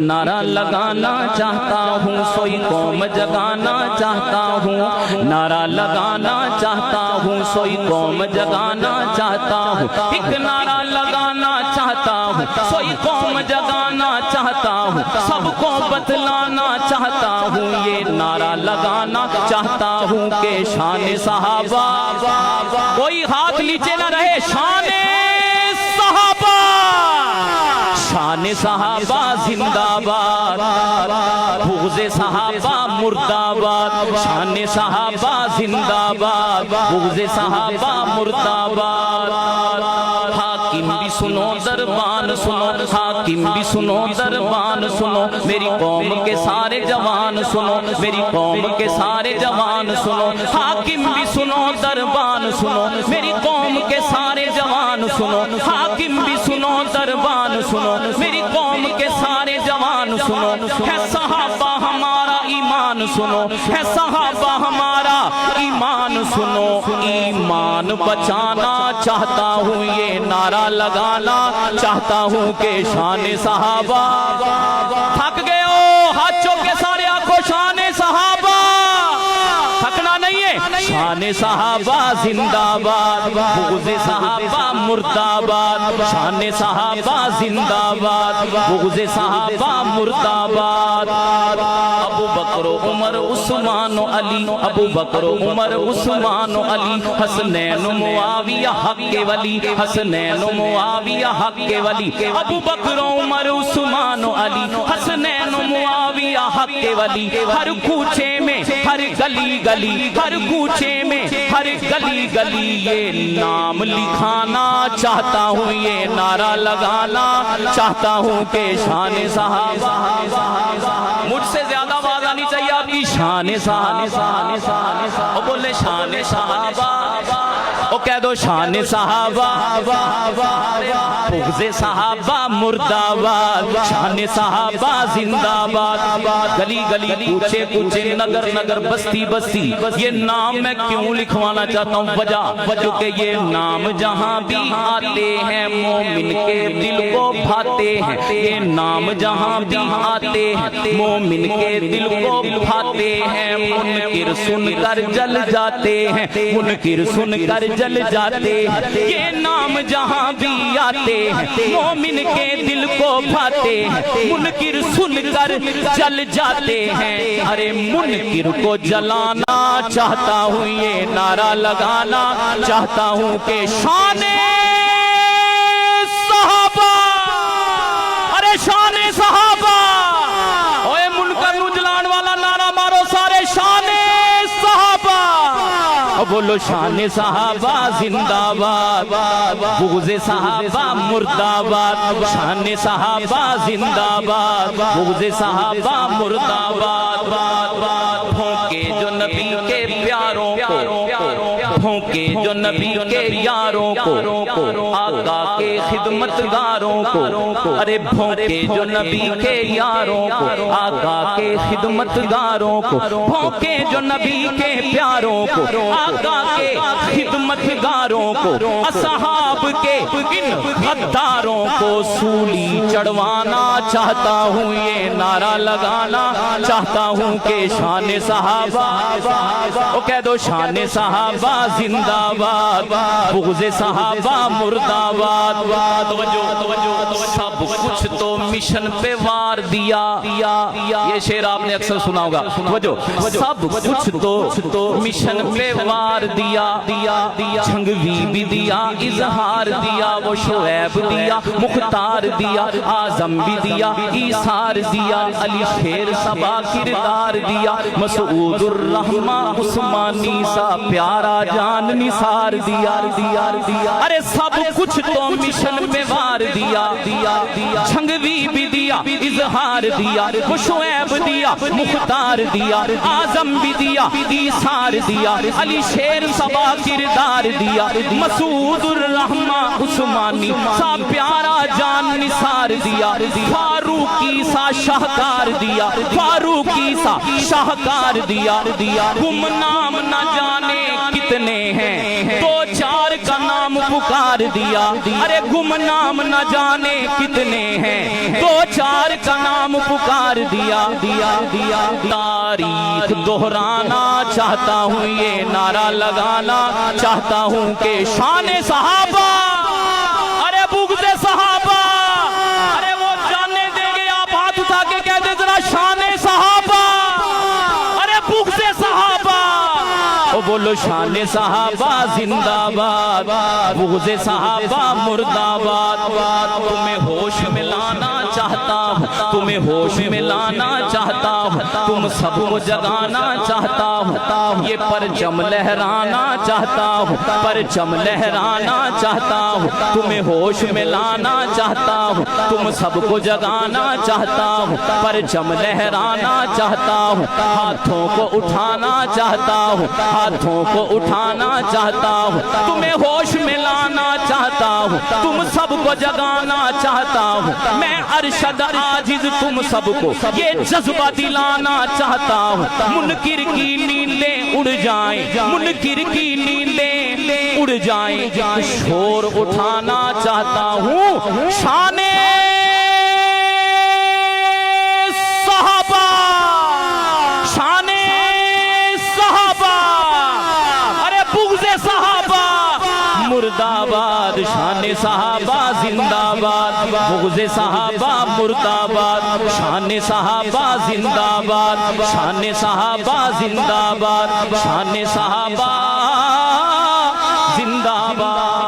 नारा लगाना चाहता हूँ, सोई कौम जगाना चाहता हूँ। नारा लगाना चाहता हूँ, सोई कौम जगाना चाहता हूँ। एक नारा लगाना चाहता हूँ, सोई कौम जगाना चाहता हूँ। सबको बतलाना चाहता हूँ, ये नारा लगाना चाहता हूँ कि शान सहाबा, कोई हाथ नीचे न रहे, शान सहाबा, शान सहाबा जिंदाबाद, बुग़्ज़ सहाबा मुर्दाबाद। शान सहाबा जिंदाबाद, बुग़्ज़ सहाबा मुर्दाबाद। हाकिम भी सुनो, दरबान सुनो, हाकिम भी सुनो, दरबान सुनो। मेरी कौम के सारे जवान सुनो, मेरी कौम के सारे जवान सुनो। हाकिम भी सुनो, दरबान सुनो, मेरी कौम के सारे जवान सुनो। हाकिम भी सुनो, दरबान सुनो, मेरी कौम के सारे जवान सुनो। है सहाबा हमारा ईमान सुनो, है सहाबा हमारा ईमान सुनो। ईमान बचाना चाहता हूँ, ये नारा लगाना चाहता हूँ कि शान सहाबा। थक गए हो, हाथों के सारे आंखों, शान सहाबा, थकना नहीं है। शान सहाबा जिंदाबाद, बुग़्ज़ सहाबा मुर्दाबाद। शान सहाबा जिंदाबाद, बुग़्ज़ सहाबा मुर्दाबाद। अबू बकर उमर उस्मान अली, अबू बकर उमर उस्मान अली। हसनैन मुआविया हक के वली, हसनैन मुआविया हक के वली। अबू बकर उमर उस्मान अली, हसनैन मुआविया हक के वली। हर कूचे में, हर गली गली, हर कूचे में, हर गली गली ये नाम लिखाना चाहता हूँ, ये नारा लगाना चाहता हूँ कि शान सहाबा। मुझसे ज्यादा आवाज आनी चाहिए आपकी। शान सहाबा, ओ बोले शान सहाबा, ओ कह दो शान सहाबा, बुग़्ज़ सहाबा मुर्दाबाद। शान सहाबा जिंदाबाद। गली गली, कूचे कूचे, नगर नगर, बस्ती बस्ती, ये नाम मैं क्यों लिखवाना चाहता हूँ? वजह, क्योंकि ये नाम जहाँ भी आते हैं मोमिन के दिल को भाते हैं। ये नाम जहाँ भी आते हैं मोमिन के दिल को भाते हैं। मुनकिर सुनकर जल जाते हैं, मुनकिर सुनकर जल जाते हैं। ये नाम जहाँ भी आते हैं मोमिन के दिल को भाते हैं। मुनकिर सुनकर जल जाते हैं। अरे मुनकिर को जलाना चाहता हूँ, ये नारा लगाना चाहता हूँ कि शान सहाबा, अरे शान सहाबा। ओए मुनकर नु जलान वाला नारा मारो सारे, शान सहाबा। बोलो शान सहाबा जिंदाबाद, बुग़्ज़ सहाबा मुर्दाबाद। शान सहाबा जिंदाबाद, बुग़्ज़ सहाबा मुर्दाबाद। भोंके जो नबी के प्यारों को, भोंके जो नबी के यारों को, आका के खिदमतगारों को। अरे भोंके जो नबी के यारों को, आका के खिदमतगारों को। भोंके जो नबी के प्यारों को, आका के खिदमतगारों को। असहाब के इन गद्दारों को सूली चढ़वाना चाहता हूँ, ये नारा लगाना चाहता हूँ कि शान सहाबा। ओ कह दो शान सहाबा जिंदाबाद, बुग़्ज़ सहाबा मुर्दाबाद। सब कुछ तो मिशन पे वार दिया, ये शेर आपने अक्सर सुना होगा। सब कुछ तो मिशन पे वार दिया, जंगवी भी दिया, इजहार दिया, वो शुएब दिया, मुख्तार दिया, आजम भी दिया, ईसार दिया, अली शेर सबा किरदार दिया, मसूदुर रहमान उस्मानी सा प्यारा जान निसार दिया। अरे सब कुछ तो मिशन में वार दिया, जंगवी भी दिया, इजहार दिया, वो शुएब दिया, मुख्तार दिया, आजम भी दिया, ईसार दिया, अली शेर सबा किरदार दिया, मसूदुर रहमान उस्मानी सा प्यारा जान निसार दिया। फारूकी सा शाहकार दिया, फारूकी सा शाहकार दिया। गुमनाम न जाने कितने हैं, दो चार का नाम نام پکار دیا. ارے گمنام نہ جانے کتنے ہیں, دو چار کا نام پکار دیا. تاریخ دہرانا چاہتا ہوں, یہ نعرہ لگانا چاہتا ہوں کہ شان صحابہ, ارے بغض صحابہ, ارے وہ جاننے دیں گے, آپ ہاتھ اٹھا کے کہہ دیں ذرا شان صحابہ, ارے بغض صحابہ. او بولو شان صحابہ زندہ باد, بغض صحابہ مرد آباد. تمہیں ہوش میں لانا چاہتا ہوں, تمہیں ہوش میں لانا چاہتا ہوں, تم سب کو جگانا چاہتا ہوں, یہ پرچم لہرانا چاہتا ہوں, پرچم لہرانا چاہتا ہوں, تمہیں ہوش میں لانا چاہتا ہوں, تم سب کو جگانا چاہتا ہوں, پرچم لہرانا چاہتا ہوں, ہاتھوں کو اٹھانا چاہتا ہوں, ہاتھوں کو اٹھانا چاہتا ہوں, تمہیں ہوش میں لانا چاہتا ہوں, تم سب کو جگانا چاہتا ہوں, میں ارشد عاجز تم سب کو یہ جذبہ دلانا چاہتا ہوں. منکر کی نیندیں اڑ جائیں, منکر کی نیندیں اڑ جائیں, شور اٹھانا چاہتا ہوں شان صحابہ, شان صحابہ, ارے بغض صحابہ مرد آباد. شان صحابہ زندہ باد, بغض صحابہ مرد آباد. شان صحابہ زندہ باد, شان صحابہ زندہ باد, شان صحابہ زندہ باد.